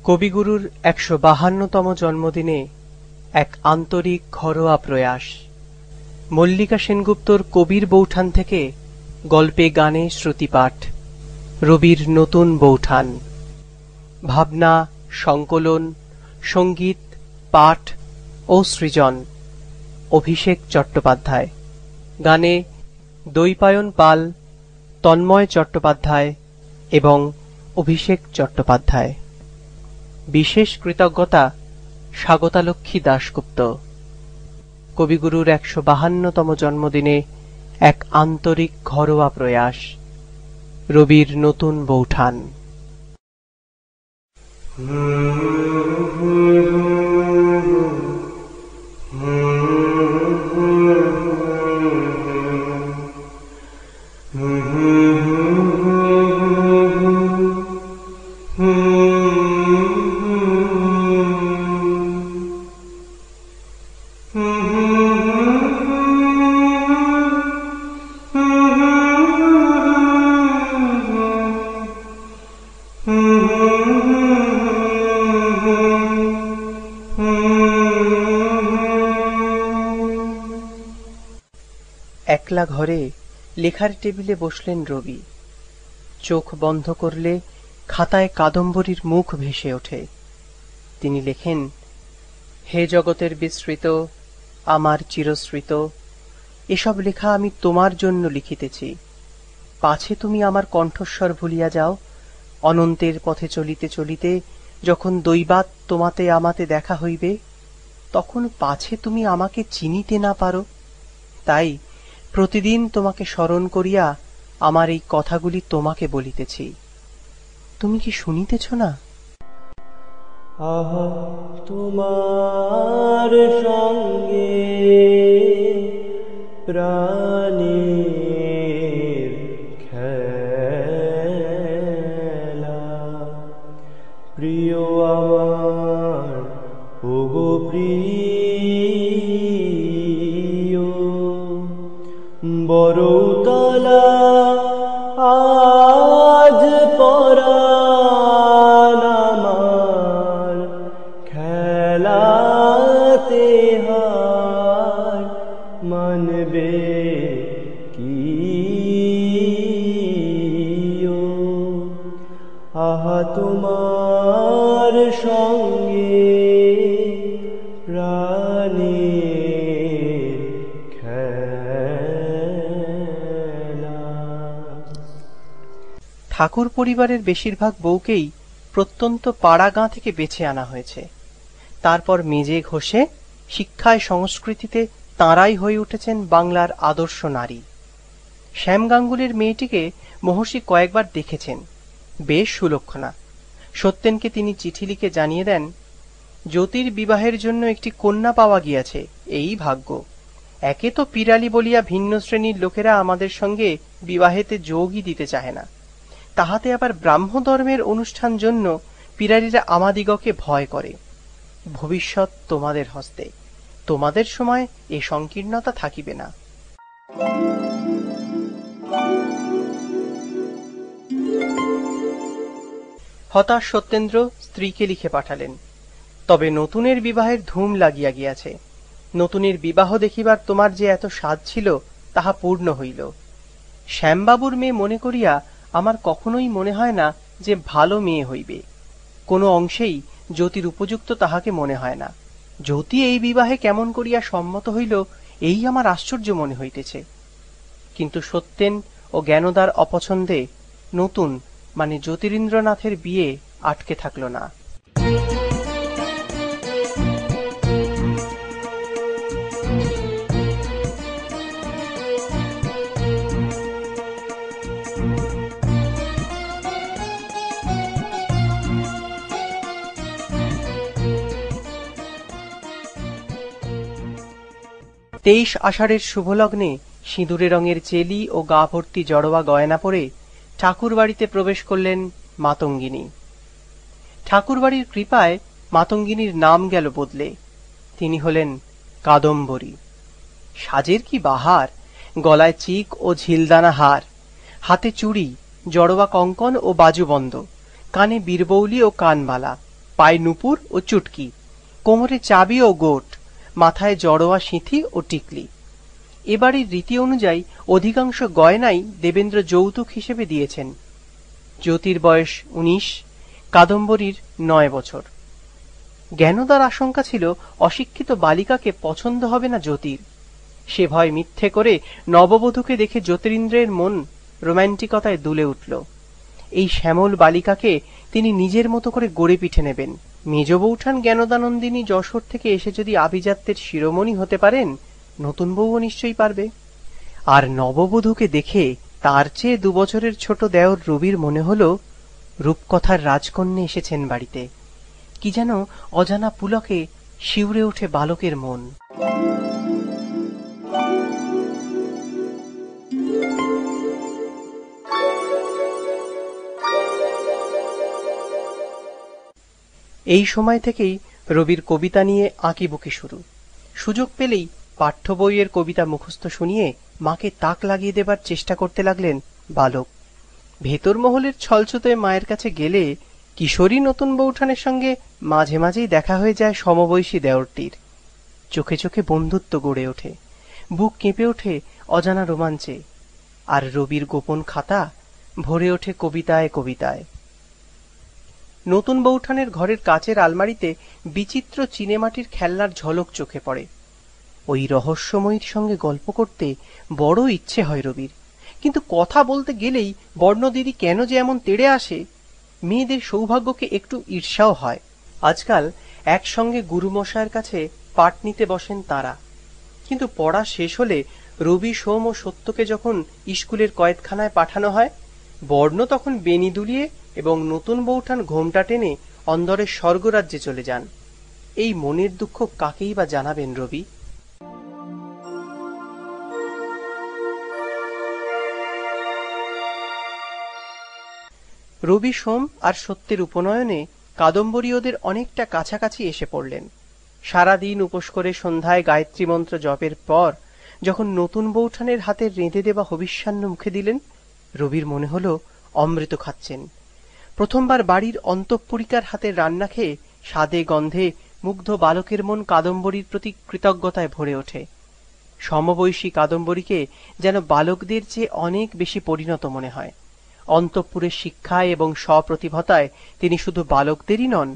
কবিগুরুর ১৫২তম জন্মদিনে এক আন্তরিক ঘরোয়া প্রয়াস। মল্লিকা সেনগুপ্তর কবির বৌঠান থেকে গল্পে গানে শ্রুতিপাঠ। রবির নতুন বৌঠান। ভাবনা, সংকলন, সঙ্গীত, পাঠ ও সৃজন অভিষেক চট্টোপাধ্যায়। গানে দৈপায়ন পাল, তন্ময় চট্টোপাধ্যায় এবং অভিষেক চট্টোপাধ্যায়। বিশেষ কৃতজ্ঞতা স্বাগতালক্ষ্মী দাশগুপ্ত। কবিগুরুর ১৫২তম জন্মদিনে এক আন্তরিক ঘরোয়া প্রয়াস। রবির নতুন বৌঠান। একলা ঘরে লেখার টেবিলে বসলেন রবি। চোখ বন্ধ করলে খাতায় কাদম্বরীর মুখ ভেসে ওঠে। তিনি লেখেন, হে জগতের বিস্মৃত, আমার চিরস্মৃত, এসব লেখা আমি তোমার জন্য লিখিতেছি। পাছে তুমি আমার কণ্ঠস্বর ভুলিয়া যাও, অনন্তের পথে চলিতে চলিতে যখন দৈবাৎ তোমাতে আমাতে দেখা হইবে, তখন পাছে তুমি আমাকে চিনিতে না পারো। তাই প্রতিদিন তোমাকে স্মরণ করিয়া আমার এই কথাগুলি তোমাকে বলিতেছি। তুমি কি শুনিতেছ না? আহা তোমার সঙ্গে প্রাণের খেলা, প্রিয় আমার ওগো প্রিয়, বড়তলা আজ পরাণ আমার খেলাতে হার মানবে কি? আহা তোমার সঙ্গে প্রাণের খেলা। ঠাকুর পরিবারের বেশিরভাগ বউকেই প্রত্যন্ত পাড়া গাঁ থেকে বেছে আনা হয়েছে। তারপর মেজে ঘষে শিক্ষায় সংস্কৃতিতে তাঁরাই হয়ে উঠেছেন বাংলার আদর্শ নারী। শ্যাম গাঙ্গুলির মেয়েটিকে মহর্ষি কয়েকবার দেখেছেন, বেশ সুলক্ষণা। সত্যেনকে তিনি চিঠি লিখে জানিয়ে দেন, জ্যোতির বিবাহের জন্য একটি কন্যা পাওয়া গিয়াছে, এই ভাগ্য। একে তো পিরালি বলিয়া ভিন্ন শ্রেণীর লোকেরা আমাদের সঙ্গে বিবাহেতে যোগই দিতে চাহে না, তাহাতে আবার ব্রাহ্মধর্মের অনুষ্ঠান জন্য পিরালিরা আমাদিগকে ভয় করে। ভবিষ্যৎ তোমাদের হস্তে, তোমাদের সময় এ সংকীর্ণতা থাকিবে না। হতাশ সত্যেন্দ্র স্ত্রীকে লিখে পাঠালেন, তবে নতুনের বিবাহের ধুম লাগিয়া গিয়াছে। নতুনের বিবাহ দেখিবার তোমার যে এত সাধ ছিল, তাহা পূর্ণ হইল। শ্যামবাবুর মেয়ে মনে করিয়া আমার কখনোই মনে হয় না যে ভালো মেয়ে হইবে। কোনো অংশেই জ্যোতির উপযুক্ত তাহাকে মনে হয় না। জ্যোতি এই বিবাহে কেমন করিয়া সম্মত হইল, এই আমার আশ্চর্য মনে হইতেছে। কিন্তু সত্যেন ও জ্ঞানদার অপছন্দে নতুন মানে জ্যোতিরিন্দ্রনাথের বিয়ে আটকে থাকল না। তেইশ আষাঢ়ের শুভলগ্নে সিঁদুরে রঙের চেলি ও গা ভর্তি জড়োয়া গয়না পরে ঠাকুর বাড়িতে প্রবেশ করলেন মাতঙ্গিনী। ঠাকুরবাড়ির কৃপায় মাতঙ্গিনীর নাম গেল বদলে। তিনি হলেন কাদম্বরী। সাজের কি বাহার! গলায় চিক ও ঝিলদানা হার, হাতে চুড়ি, জড়োয়া কঙ্কন ও বাজুবন্ধ, কানে বীরবৌলি ও কানবালা, পায়ে নুপুর ও চুটকি, কোমরে চাবি ও গোট, মাথায় জড়োয়া সিঁথি ও টিকলি। এবাড়ির রীতি অনুযায়ী অধিকাংশ গয়নাই দেবেন্দ্র যৌতুক হিসেবে দিয়েছেন। জ্যোতির বয়স 19, কাদম্বরীর 9 বছর। জ্ঞানদার আশঙ্কা ছিল অশিক্ষিত বালিকাকে পছন্দ হবে না জ্যোতির। সে ভয় মিথ্যে করে নববধূকে দেখে জ্যোতিরিন্দ্রের মন রোম্যান্টিকতায় দুলে উঠল। এই শ্যামল বালিকাকে তিনি নিজের মতো করে গড়ে পিঠে নেবেন। মেজ বৌঠান জ্ঞানদানন্দিনী যশোর থেকে এসে যদি আভিজাত্যের শিরোমণি হতে পারেন, নতুন বউও নিশ্চয়ই পারবে। আর নববধূকে দেখে তার চেয়ে 2 বছরের ছোট দেওর রবির মনে হল রূপকথার রাজকন্যা এসেছেন বাড়িতে। কি যেন অজানা পুলকে শিউরে ওঠে বালকের মন। এই সময় থেকেই রবির কবিতা নিয়ে আঁকিবুকি শুরু। সুযোগ পেলেই পাঠ্য বইয়ের কবিতা মুখস্থ শুনিয়ে মাকে তাক লাগিয়ে দেবার চেষ্টা করতে লাগলেন বালক। ভেতর মহলের ছলছুতোয় মায়ের কাছে গেলে কিশোরী নতুন বৌঠানের সঙ্গে মাঝে মাঝেই দেখা হয়ে যায় সমবয়সী দেওরটির। চোখে চোখে বন্ধুত্ব গড়ে ওঠে, বুক কেঁপে ওঠে অজানা রোমাঞ্চে, আর রবির গোপন খাতা ভরে ওঠে কবিতায় কবিতায়। নতুন বৌঠানের ঘরের কাচের আলমারিতে বিচিত্র চিনেমাটির খেলনার ঝলক চোখে পড়ে। ওই রহস্যময়ীর সঙ্গে গল্প করতে বড় ইচ্ছে হয় রবির, কিন্তু কথা বলতে গেলেই বর্ণদিদি কেন যে এমন তেড়ে আসে। মেয়েদের সৌভাগ্যকে একটু ঈর্ষাও হয়। আজকাল একসঙ্গে গুরুমশায়ের কাছে পাঠ নিতে বসেন তারা, কিন্তু পড়া শেষ হলে রবি, সোম ও সত্যকে যখন স্কুলের কয়েদখানায় পাঠানো হয়, বর্ণ তখন বেনি দুলিয়ে এবং নতুন বৌঠান ঘোমটা টেনে অন্দরের স্বর্গরাজ্যে চলে যান। এই মনের দুঃখ কাকেই বা জানাবেন রবি? রবি, সোম আর সত্যের উপনয়নে কাদম্বরী ওদের অনেকটা কাছাকাছি এসে পড়লেন। সারাদিন উপোস করে সন্ধ্যায় গায়ত্রী মন্ত্র জপের পর যখন নতুন বৌঠানের হাতে রেঁধে দেওয়া হবিষ্যান্ন মুখে দিলেন, রবির মনে হল অমৃত খাচ্ছেন। প্রথমবার বাড়ির অন্তঃপুরিকার হাতের রান্না খেয়ে স্বাদে গন্ধে মুগ্ধ বালকের মন কাদম্বরীর প্রতি কৃতজ্ঞতায় ভরে ওঠে। সমবয়সী কাদম্বরীকে যেন বালকদের চেয়ে অনেক বেশি পরিণত মনে হয়। অন্তঃপুরের শিক্ষায় এবং স্বপ্রতিভতায় তিনি শুধু বালকদেরই নন,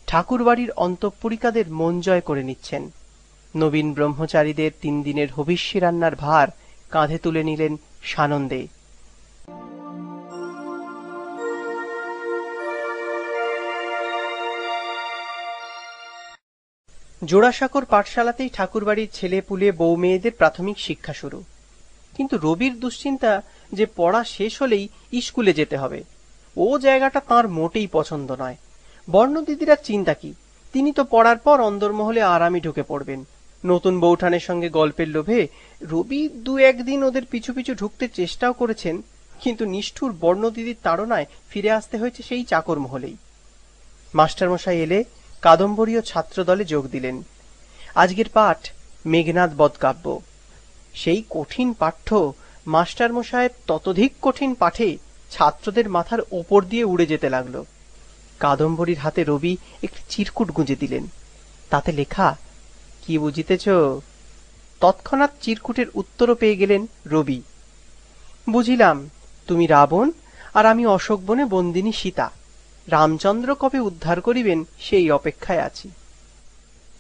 ঠাকুরবাড়ির অন্তঃপুরিকাদের মন জয় করে নিচ্ছেন। নবীন ব্রহ্মচারীদের 3 দিনের হবিষ্যি রান্নার ভার কাঁধে তুলে নিলেন সানন্দে। জোড়াসাঁকোর পাঠশালাতেই ঠাকুরবাড়ির ছেলে পুলে বউ মেয়েদের প্রাথমিক শিক্ষা শুরু। কিন্তু রবির দুশ্চিন্তা যে পড়া শেষ হলেই স্কুলে যেতে হবে। ও জায়গাটা তাঁর মোটেই পছন্দ নয়। বর্ণদিদিরা চিন্তা কি, তিনি তো পড়ার পর অন্দরমহলে আরামে ঢুকে পড়বেন। নতুন বৌঠানের সঙ্গে গল্পের লোভে রবি 2-1 দিন ওদের পিছু পিছু ঢুকতে চেষ্টাও করেছেন, কিন্তু নিষ্ঠুর বর্ণদিদির তাড়নায় ফিরে আসতে হয়েছে সেই চাকর মহলেই। মাস্টারমশাই এলে কাদম্বরীয় ছাত্র দলে যোগ দিলেন। আজকের পাঠ মেঘনাদ বধ কাব্য। সেই কঠিন পাঠ্য মাস্টারমশায়ের ততোধিক কঠিন পাঠে ছাত্রদের মাথার ওপর দিয়ে উড়ে যেতে লাগলো। কাদম্বরীর হাতে রবি একটি চিরকুট গুঁজে দিলেন, তাতে লেখা, কি বুঝিতেছ? তৎক্ষণাৎ চিরকুটের উত্তরও পেয়ে গেলেন রবি। বুঝিলাম, তুমি রাবণ আর আমি অশোক বনে বন্দিনী সীতা। রামচন্দ্র কবে উদ্ধার করিবেন সেই অপেক্ষায় আছি।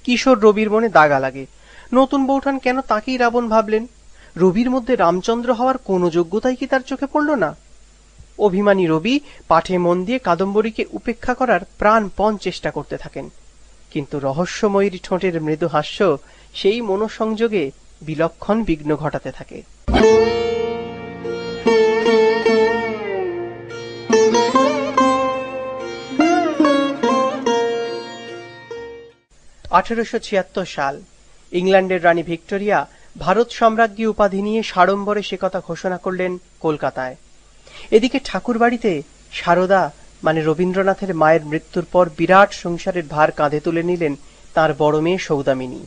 কিশোর রবির মনে দাগা লাগে। নতুন বৌঠান কেন তাকেই রাবণ ভাবলেন? রবির মধ্যে রামচন্দ্র হওয়ার কোনো যোগ্যতাই কি তার চোখে পড়ল না? অভিমানী রবি পাঠে মন দিয়ে কাদম্বরীকে উপেক্ষা করার প্রাণপণ চেষ্টা করতে থাকেন, কিন্তু রহস্যময়ীর ঠোঁটের মৃদু হাস্য সেই মনোসংযোগে বিলক্ষণ বিঘ্ন ঘটাতে থাকে। 1876 সাল। ইংল্যান্ডের রানী ভিক্টোরিয়া ভারত সম্রাজ্ঞী উপাধি নিয়ে সাড়ম্বরে সে কথা ঘোষণা করলেন কলকাতায়। এদিকে ঠাকুরবাড়িতে সারদা মানে রবীন্দ্রনাথের মায়ের মৃত্যুর পর বিরাট সংসারের ভার কাঁধে তুলে নিলেন তার বড় মেয়ে সৌদামিনী।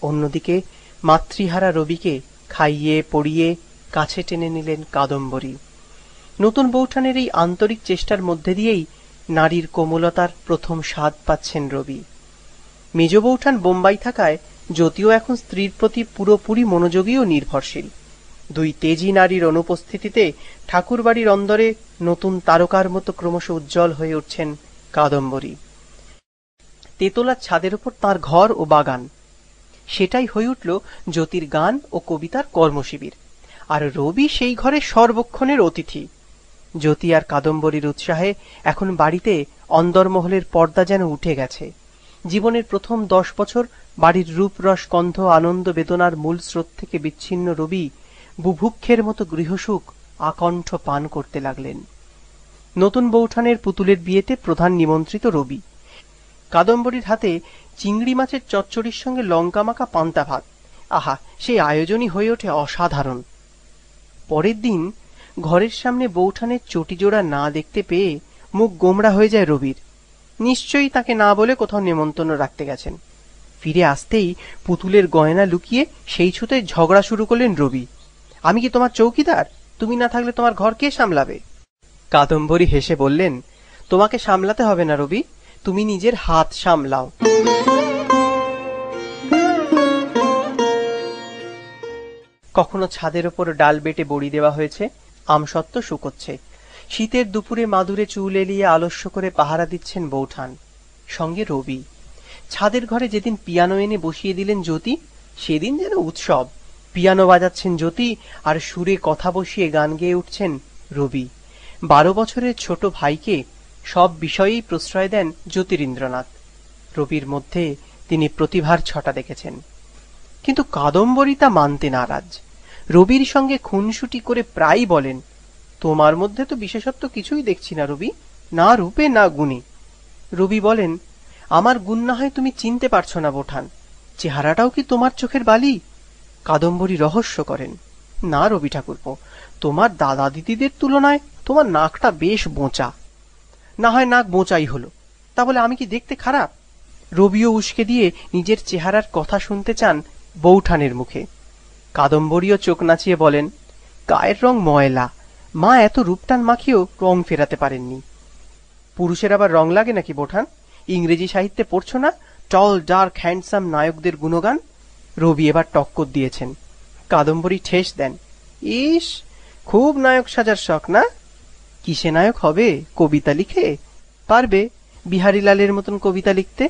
অন্যদিকে মাতৃহারা রবিকে খাইয়ে পড়িয়ে কাছে টেনে নিলেন কাদম্বরী। নতুন বৌঠানের এই আন্তরিক চেষ্টার মধ্যে দিয়েই নারীর কোমলতার প্রথম স্বাদ পাচ্ছেন রবি। মেজ বৌঠান বোম্বাই থাকায় যদিও এখন স্ত্রীর প্রতি পুরোপুরি মনোযোগী ও নির্ভরশীল। দুই তেজি নারীর অনুপস্থিতিতে ঠাকুরবাড়ির অন্দরে নতুন তারকার মতো ক্রমশ উজ্জ্বল হয়ে উঠছেন কাদম্বরী। তেতলার ছাদের উপর তার ঘর ও বাগান, সেটাই হয়ে উঠল জ্যোতির গান ও কবিতার কর্মশিবির। আর রবি সেই ঘরে সর্বক্ষণের অতিথি। জ্যোতি আর কাদম্বরীর উৎসাহে এখন বাড়িতে অন্দরমহলের পর্দা যেন উঠে গেছে। জীবনের প্রথম 10 বছর বাড়ির রূপরস গন্ধ আনন্দ বেদনার মূল স্রোত থেকে বিচ্ছিন্ন রবি বুভুক্ষের মতো গৃহসুখ আকণ্ঠ পান করতে লাগলেন। নতুন বৌঠানের পুতুলের বিয়েতে প্রধান নিমন্ত্রিত রবি। কাদম্বরীর হাতে চিংড়ি মাছের চচ্চড়ির সঙ্গে লঙ্কা মাখা পান্তা ভাত, আহা, সেই আয়োজনই হয়ে ওঠে অসাধারণ। পরের দিন ঘরের সামনে বৌঠানের চটিজোড়া না দেখতে পেয়ে মুখ গোমড়া হয়ে যায় রবির। নিশ্চয়ই তাকে না বলে কোথাও নেমন্তন্ন রাখতে গেছেন। ফিরে আসতেই পুতুলের গয়না লুকিয়ে সেই ছুতে ঝগড়া শুরু করলেন রবি। আমি কি তোমার চৌকিদার? তুমি না থাকলে তোমার ঘর কে সামলাবে? কাদম্বরী হেসে বললেন, তোমাকে সামলাতে হবে না রবি, তুমি নিজের হাত সামলাও। কখনো ছাদের ওপর ডাল বেটে বড়ি দেওয়া হয়েছে, আমসত্ত্ব শুকোচ্ছে। শীতের দুপুরে মাদুরে চুল এলিয়ে আলস্য করে পাহারা দিচ্ছেন বৌঠান, সঙ্গে রবি। ছাদের ঘরে যেদিন পিয়ানো এনে বসিয়ে দিলেন জ্যোতি, সেদিন যেন উৎসব। পিয়ানো বাজাচ্ছেন জ্যোতি আর সুরে কথা বসিয়ে গান গেয়ে উঠছেন রবি। 12 বছরের ছোট ভাইকে সব বিষয়েই প্রশ্রয় দেন জ্যোতিরিন্দ্রনাথ। রবির মধ্যে তিনি প্রতিভার ছটা দেখেছেন। কিন্তু কাদম্বরী তা মানতে নারাজ। রবির সঙ্গে খুনসুটি করে প্রায়ই বলেন, তোমার মধ্যে তো বিশেষত্ব কিছুই দেখছি না রবি, না রূপে না গুণে। রবি বলেন, আমার গুণ না হয় তুমি চিনতে পারছো না বোঠান, চেহারাটাও কি তোমার চোখের বালি? কাদম্বরী রহস্য করেন, না রবি ঠাকুরপো, তোমার দাদা দিদিদের তুলনায় তোমার নাকটা বেশ বোঁচা। না হয় নাক বোঁচাই হলো, তা বলে আমি কি দেখতে খারাপ? রবিও উস্কে দিয়ে নিজের চেহারার কথা শুনতে চান বৌঠানের মুখে। কাদম্বরীও চোখ নাচিয়ে বলেন, গায়ের রং ময়লা, মা এত রূপটান মাখিয়েও রং ফেরাতে পারেননি। পুরুষের আবার রং লাগে নাকি বোঠান? ইংরেজি সাহিত্যে পড়ছো না টল ডার্ক হ্যান্ডসাম নায়কদের গুণগান? রবি এবার টক্কর দিয়েছেন। কাদম্বরী ঠেস দেন, ইস, খুব নায়ক সাজার শখ না? কিসে নায়ক হবে? কবিতা লিখে? পারবে বিহারীলালের মতন কবিতা লিখতে?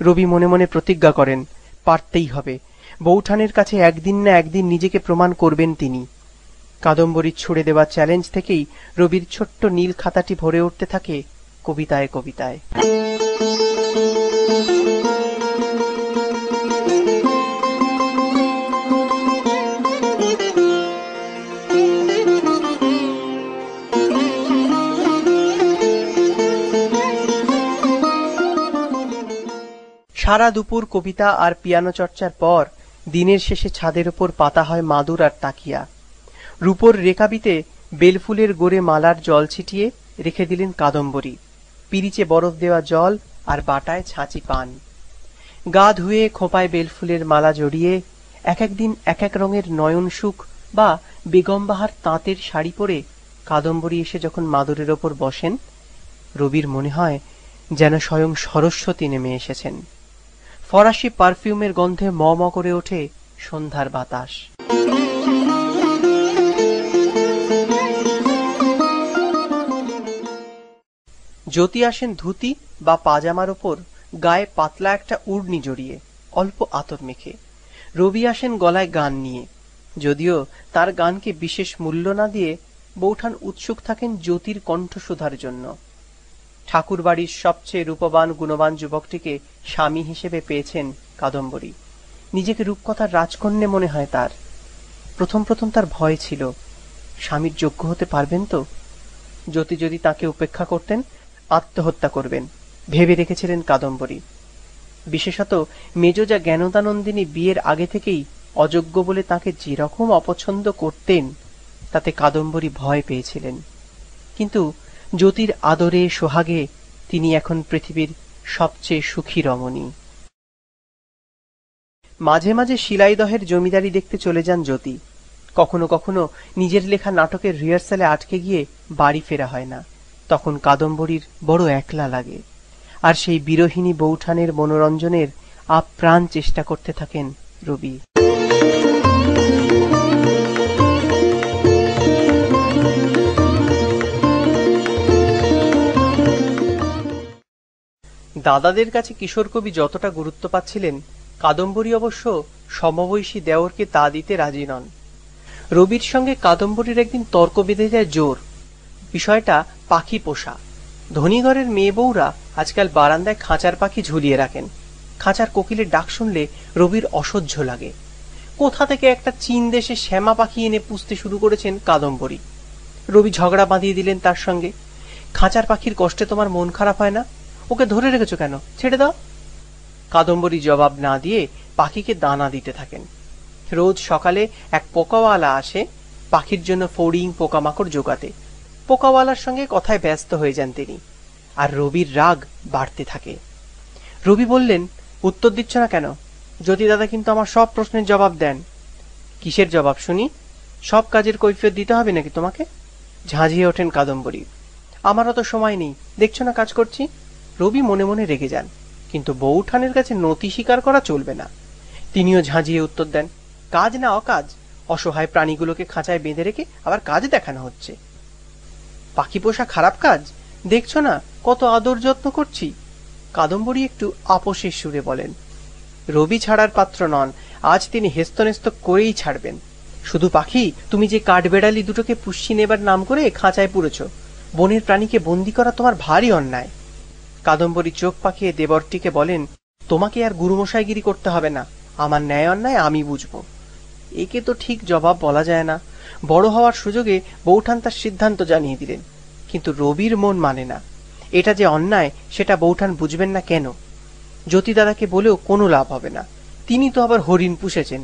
রবি মনে মনে প্রতিজ্ঞা করেন, পারতেই হবে। বৌঠানের কাছে একদিন না একদিন নিজেকে প্রমাণ করবেন তিনি। কাদম্বরীর ছুড়ে দেওয়া চ্যালেঞ্জ থেকেই রবির ছোট্ট নীল খাতাটি ভরে উঠতে থাকে কবিতায় কবিতায়। সারা দুপুর কবিতা আর পিয়ানো চর্চার পর দিনের শেষে ছাদের উপর পাতা হয় মাদুর আর তাকিয়া। রূপোর রেকাবিতে বেলফুলের গোড়ে মালার জল ছিটিয়ে রেখে দিলেন কাদম্বরী। পিরিচে বরফ দেওয়া জল আর বাটায় ছাঁচি পান। গা ধুয়ে খোঁপায় বেলফুলের মালা জড়িয়ে এক একদিন এক এক রঙের নয়ন সুখ বা বেগমবাহার তাঁতের শাড়ি পরে কাদম্বরী এসে যখন মাদুরের ওপর বসেন, রবির মনে হয় যেন স্বয়ং সরস্বতী নেমে এসেছেন। ফরাসি পারফিউমের গন্ধে ম ম করে ওঠে সন্ধ্যার বাতাস। জ্যোতি আসেন ধুতি বা পাজামার ওপর গায়ে পাতলা একটা উড়নি জড়িয়ে, অল্প আতর মেখে। রবি আসেন গলায় গান নিয়ে। যদিও তার গানকে বিশেষ মূল্য না দিয়ে বৌঠান উৎসুক থাকেন জ্যোতির কণ্ঠসুধার জন্য। ঠাকুর বাড়ির সবচেয়ে রূপবান গুণবান যুবকটিকে স্বামী হিসেবে পেয়েছেন কাদম্বরী। নিজেকে রূপকথার রাজকন্যা মনে হয় তার। প্রথম প্রথম তার ভয় ছিল, স্বামীর যোগ্য হতে পারবেন তো? জ্যোতি যদি তাকে উপেক্ষা করতেন, আত্মহত্যা করবেন ভেবে রেখেছিলেন কাদম্বরী। বিশেষত মেজজা জ্ঞানদানন্দিনী বিয়ের আগে থেকেই অযোগ্য বলে তাকে যেরকম অপছন্দ করতেন, তাতে কাদম্বরী ভয় পেয়েছিলেন। কিন্তু জ্যোতির আদরে সোহাগে তিনি এখন পৃথিবীর সবচেয়ে সুখী রমণী। মাঝে মাঝে শিলাইদহের জমিদারি দেখতে চলে যান জ্যোতি। কখনো কখনো নিজের লেখা নাটকের রিহার্সালে আটকে গিয়ে বাড়ি ফেরা হয় না। তখন কাদম্বরীর বড় একলা লাগে, আর সেই বিরহিণী বৌঠানের মনোরঞ্জনের আপ্রাণ চেষ্টা করতে থাকেন রবি। দাদাদের কাছে কিশোর কবি যতটা গুরুত্ব পাচ্ছিলেন, কাদম্বরী অবশ্য সমবয়সী দেওরকে তা দিতে রাজি নন। রবির সঙ্গে কাদম্বরীর একদিন তর্ক বেঁধে যায় জোর। বিষয়টা পাখি পোষা। ধনী ঘরের মেয়ে বউরা আজকাল বারান্দায় খাঁচার পাখি ঝুলিয়ে রাখেন। খাঁচার কোকিলের ডাক শুনলে রবির অসহ্য লাগে। কোথা থেকে একটা চীন দেশে শ্যামা পাখি এনে পুষতে শুরু করেছেন কাদম্বরী। রবি ঝগড়া বাঁধিয়ে দিলেন তার সঙ্গে। খাঁচার পাখির কষ্টে তোমার মন খারাপ হয় না? ওকে ধরে রেখেছো কেন? ছেড়ে দাও। কাদম্বরী জবাব না দিয়ে পাখিকে দানা দিতে থাকেন। রোজ সকালে এক পোকাওয়ালা আসে পাখির জন্য ফড়িং পোকামাকড় জোগাতে। পোকাওয়ালার সঙ্গে কথায় ব্যস্ত হয়ে যান তিনি, আর রবির রাগ বাড়তে থাকে। রবি বললেন, উত্তর দিচ্ছ না কেন? জ্যোতি দাদা কিন্তু আমার সব প্রশ্নের জবাব দেন। কিসের জবাব শুনি? সব কাজের কৈফিয়ত দিতে হবে নাকি তোমাকে? ঝাঁঝিয়ে ওঠেন কাদম্বরী। আমারও তো সময় নেই, দেখছো না কাজ করছি। রবি মনে মনে রেগে যান, কিন্তু বউঠানের কাছে নতি স্বীকার করা চলবে না। তিনিও ঝাঁঝিয়ে উত্তর দেন, কাজ না অকাজ, অসহায় প্রাণীগুলোকে খাঁচায় বেঁধে রেখে আবার কাজ দেখানো হচ্ছে। পাখি পোষা খারাপ কাজ? দেখছো না কত আদর যত্ন করছি। কাদম্বরী একটু আপোষের সুরে বলেন, রবি ছাড়ার পাত্র নন, আজ তিনি হেস্তনেস্ত করেই ছাড়বেন। শুধু পাখি, তুমি যে কাঠবেড়ালি দুটোকে পুষ্যি নেবার নাম করে খাঁচায় পুরেছ। বনের প্রাণীকে বন্দি করা তোমার ভারী অন্যায়। কাদম্বরী চোখ পাকিয়ে দেবরটিকে বলেন, তোমাকে আর গুরুমশাইগিরি করতে হবে না, আমার ন্যায় অন্যায় আমি বুঝব। একে তো ঠিক জবাব বলা যায় না। বড় হওয়ার সুযোগে বৌঠান তার সিদ্ধান্ত জানিয়ে দিলেন, কিন্তু রবির মন মানে না। এটা যে অন্যায় সেটা বৌঠান বুঝবেন না কেন? জ্যোতি দাদাকে বলেও কোনো লাভ হবে না, তিনি তো আবার হরিণ পুষেছেন।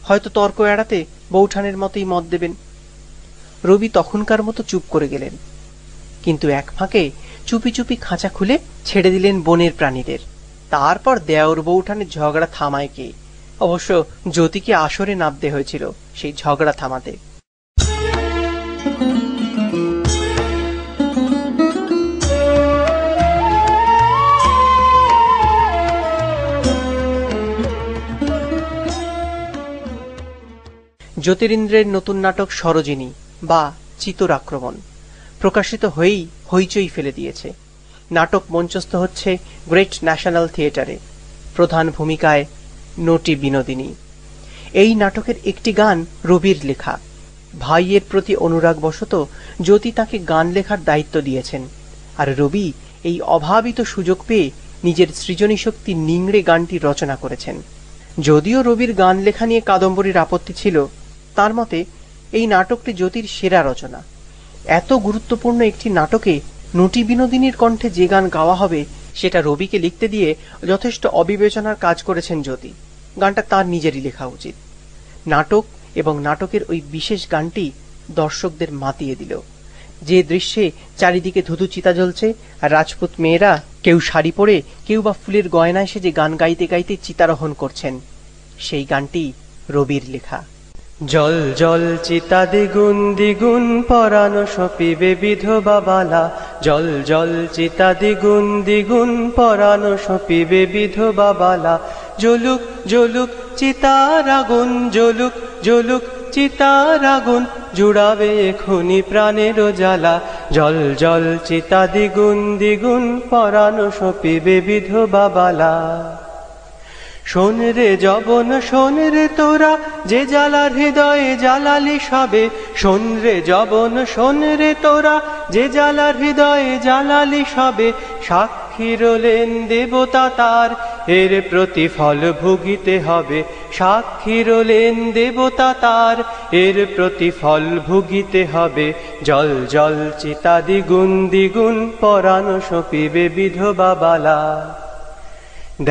হয়তো তর্ক এড়াতে বৌঠানের মতোই মত দেবেন। রবি তখনকার মতো চুপ করে গেলেন, কিন্তু এক ফাঁকে চুপি চুপি খাঁচা খুলে ছেড়ে দিলেন বনের প্রাণীদের। তারপর দেওর বৌঠানের ঝগড়া থামায় কে? অবশ্য জ্যোতিকে আসরে নামতে হয়েছিল সেই ঝগড়া থামাতে। জ্যোতিরিন্দ্রের নতুন নাটক সরোজিনী বা চিতর আক্রমণ প্রকাশিত হয়েই হইচই ফেলে দিয়েছে। নাটক মঞ্চস্থ হচ্ছে গ্রেট ন্যাশনাল থিয়েটারে। প্রধান ভূমিকায় নটি বিনোদিনী। এই নাটকের একটি গান রবির লেখা। ভাইয়ের প্রতি অনুরাগ বশত জ্যোতি তাকে গান লেখার দায়িত্ব দিয়েছেন, আর রবি এই অভাবিত সুযোগ পেয়ে নিজের সৃজনী শক্তি নিংড়ে গানটি রচনা করেছেন। যদিও রবির গান লেখা নিয়ে কাদম্বরীর আপত্তি ছিল, তার মতে এই নাটকটি জ্যোতির সেরা রচনা। এত গুরুত্বপূর্ণ একটি নাটকে নটি বিনোদিনীর কণ্ঠে যে গান গাওয়া হবে সেটা রবিকে লিখতে দিয়ে যথেষ্ট অবিবেচনার কাজ করেছেন জ্যোতি। গানটা তার নিজেরই লেখা উচিত। নাটক এবং নাটকের ওই বিশেষ গানটি দর্শকদের মাতিয়ে দিল। যে দৃশ্যে চারিদিকে ধুধু চিতা জ্বলছে, আর রাজপুত মেয়েরা কেউ শাড়ি পরে কেউ বা ফুলের গয়নায় সেজে গান গাইতে গাইতে চিতারোহণ করছেন, সেই গানটি রবির লেখা। জল জল চিতা দ্বিগুণ দ্বিগুণ পরানো সপিবে বিধবা বালা। জল জল চিতা দ্বিগুণ দ্বিগুণ পরানো সপিবে বিধবা বালা। জ্বলুক জ্বলুক চিতার আগুন, জ্বলুক জ্বলুক চিতার আগুন, জুড়াবে এখনি প্রাণের জ্বালা। জল জল চিতা দ্বিগুণ দ্বিগুণ পরানো সপিবে বিধবা বালা। শোন রে যবন শোন রে তোরা, যে জ্বালার হৃদয়ে জ্বালালি সবে। শোন রে যবন শোন রে তোরা, যে জ্বালার হৃদয়ে জ্বালালি সবে। সাক্ষী রলেন দেবতা তার, এর প্রতিফল ভুগিতে হবে। সাক্ষী রলেন দেবতা তার, এর প্রতিফল ভুগিতে হবে। জল জল চিতা দ্বিগুণ দ্বিগুণ পরানো সপিবে বিধবা বালা।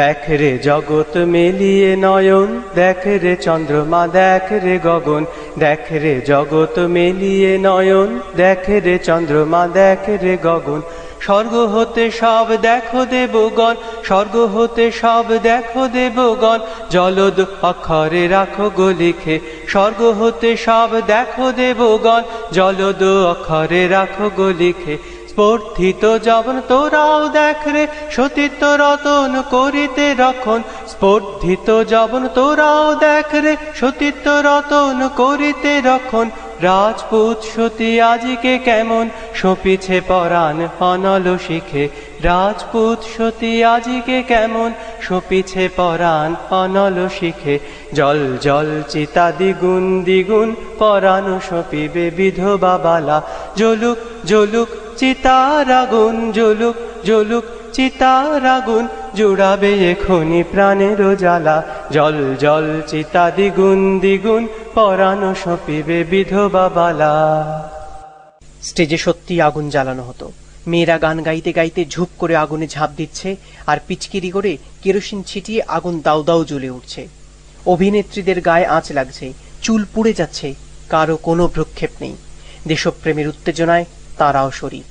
দেখ রে জগৎ মেলিয়ে নয়ন, দেখ রে চন্দ্রমা দেখ রে গগন। দেখ রে জগৎ মেলিয়ে নয়ন, দেখ রে চন্দ্রমা দেখ রে গগন। স্বর্গ হতে সব দেখো দেবগণ, স্বর্গ হতে সব দেখো দেবগণ। জলদ অক্ষরে রাখো গো লিখে, স্বর্গ হতে সব দেখো দেবগণ। জলদ অক্ষরে রাখো গো লিখে। স্পর্ধিত যবন তোরাও দেখ রে সতীত্ব রতন করিতে রক্ষণ, স্পর্ধিত যবন তোরাও দেখ রে সতীত্ব রতন করিতে রক্ষণ। রাজপুত সতী আজিকে কেমন সপিছে পরাণ অনল শিখে, রাজপুত সতী আজিকে কেমন সপিছে পরাণ অনল শিখে। জল জল চিতা দ্বিগুণ দ্বিগুণ পরাণ সপিবে বিধবা বালা, জ্বলুক জ্বলুক চিতার আগুন, জ্বলুক জ্বলুক চিতার আগুন, জুড়াবে এখনি প্রাণের জ্বালা। জল জল চিতা দ্বিগুণ দ্বিগুণ পরাণ সপিবে বিধবা বালা। স্টেজে সত্যি আগুন জ্বালানো হতো। মেয়েরা গান গাইতে গাইতে ঝুপ করে আগুনে ঝাঁপ দিচ্ছে, আর পিচকিরি করে কেরোসিন ছিটিয়ে আগুন দাউ দাউ জ্বলে উঠছে। অভিনেত্রীদের গায়ে আঁচ লাগছে, চুল পুড়ে যাচ্ছে, কারো কোনো ভ্রুক্ষেপ নেই। দেশপ্রেমের উত্তেজনায় তারাও শরীর।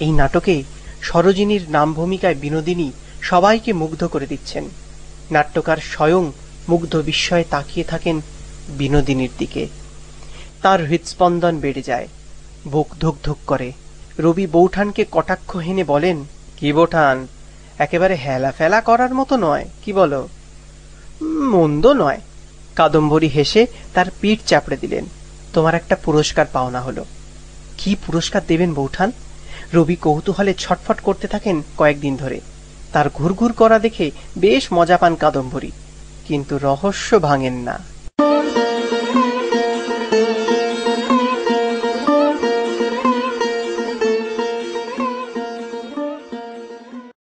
এই নাটকে সরোজিনীর নাম ভূমিকায় বিনোদিনী সবাইকে মুগ্ধ করে দিচ্ছেন। নাট্যকার স্বয়ং মুগ্ধ বিস্ময়ে তাকিয়ে থাকেন বিনোদিনীর দিকে। তার হৃৎস্পন্দন বেড়ে যায়, বুক ধুক ধুক করে। রবি বৌঠানকে কটাক্ষ হেনে বলেন, কি বৌঠান, একেবারে হেলা ফেলা করার মতো নয়, কি বলো? মন্দ নয়। কাদম্বরী হেসে তার পিঠ চাপড়ে দিলেন, তোমার একটা পুরস্কার পাওনা হলো। কি পুরস্কার দেবেন বৌঠান? রবি কৌতূহলে ছটফট করতে থাকেন কয়েকদিন ধরে। তার ঘুরঘুর করা দেখে বেশ মজা পান কাদম্বরী, কিন্তু রহস্য ভাঙেন না।